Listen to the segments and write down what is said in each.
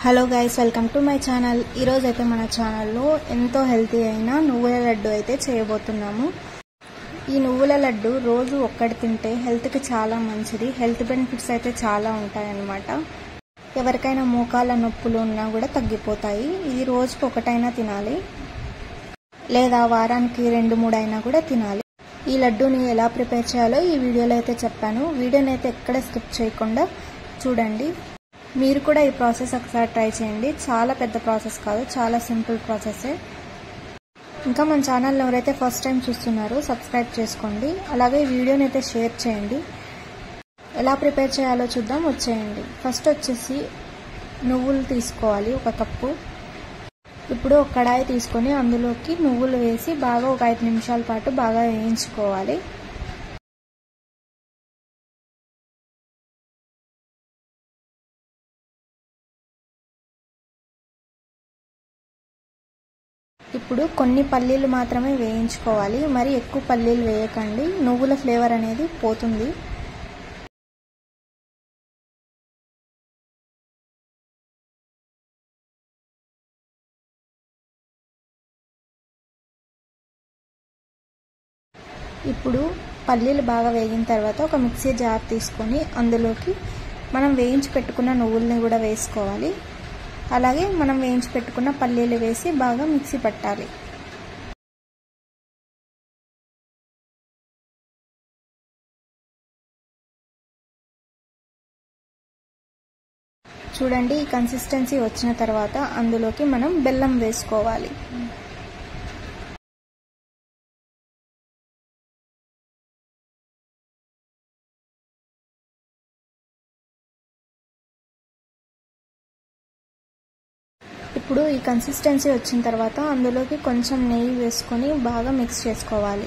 Hello guys, welcome to my channel. ఈరోజు అయితే మన ఛానల్లో ఎంతో హెల్తీ అయిన నువ్వుల లడ్డు అయితే చేయబోతున్నాము. ఈ నువ్వుల లడ్డు రోజు ఒక్కటి తింటే హెల్త్కి చాలా మంచిది. హెల్త్ బెనిఫిట్స్ అయితే చాలా ఉంటాయన్నమాట. ఎవరికైనా మోకాళ్ళ నొప్పులు ఉన్నా కూడా తగ్గిపోతాయి. ఇది రోజుకి ఒకటైనా తినాలి, లేదా వారానికి 2-3 అయినా కూడా తినాలి. ఈ లడ్డూని ఎలా ప్రిపేర్ చేయాలో ఈ వీడియోలో అయితే చెప్పాను. వీడియోని అయితే ఎక్కడ స్కిప్ చేయకుండా చూడండి. మీరు కూడా ఈ ప్రాసెస్ ఒకసారి ట్రై చేయండి. చాలా పెద్ద ప్రాసెస్ కాదు, చాలా సింపుల్ ప్రాసెసే. ఇంకా మన ఛానల్ ఎవరైతే ఫస్ట్ టైం చూస్తున్నారో సబ్స్క్రైబ్ చేసుకోండి. అలాగే ఈ వీడియోని అయితే షేర్ చేయండి. ఎలా ప్రిపేర్ చేయాలో చూద్దాం, వచ్చేయండి. ఫస్ట్ వచ్చేసి నువ్వులు తీసుకోవాలి, 1 కప్పు. ఇప్పుడు ఒక కడాయి తీసుకొని అందులోకి నువ్వులు వేసి బాగా ఒక 5 నిమిషాల పాటు బాగా వేయించుకోవాలి. ఇప్పుడు కొన్ని పల్లీలు మాత్రమే వేయించుకోవాలి, మరి ఎక్కువ పల్లీలు వేయకండి, నువ్వుల ఫ్లేవర్ అనేది పోతుంది. ఇప్పుడు పల్లీలు బాగా వేగిన తర్వాత ఒక మిక్సీ జార్ తీసుకొని అందులోకి మనం వేయించి పెట్టుకున్న నువ్వుల్ని కూడా వేసుకోవాలి. అలాగే మనం వేయించి పెట్టుకున్న పల్లీలు వేసి బాగా మిక్సీ పట్టాలి. చూడండి, ఈ కన్సిస్టెన్సీ వచ్చిన తర్వాత అందులోకి మనం బెల్లం వేసుకోవాలి. ఇప్పుడు ఈ కన్సిస్టెన్సీ వచ్చిన తర్వాత అందులోకి కొంచెం నెయ్యి వేసుకొని బాగా మిక్స్ చేసుకోవాలి.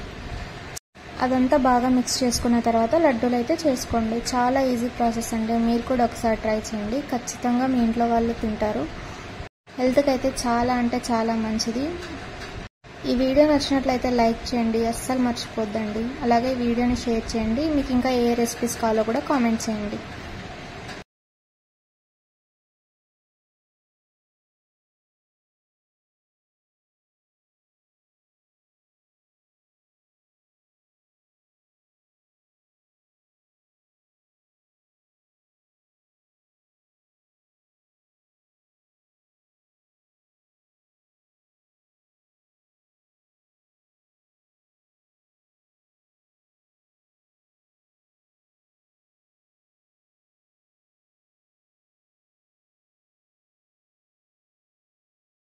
అదంతా బాగా మిక్స్ చేసుకున్న తర్వాత లడ్డూలు అయితే చేసుకోండి. చాలా ఈజీ ప్రాసెస్ అండి. మీరు కూడా ఒకసారి ట్రై చేయండి. ఖచ్చితంగా మీ ఇంట్లో వాళ్ళు తింటారు. హెల్త్కి అయితే చాలా అంటే చాలా మంచిది. ఈ వీడియో నచ్చినట్లయితే లైక్ చేయండి, అస్సలు మర్చిపోద్దండి. అలాగే వీడియోని షేర్ చేయండి. మీకు ఇంకా ఏ రెసిపీస్ కావాలో కూడా కామెంట్ చేయండి.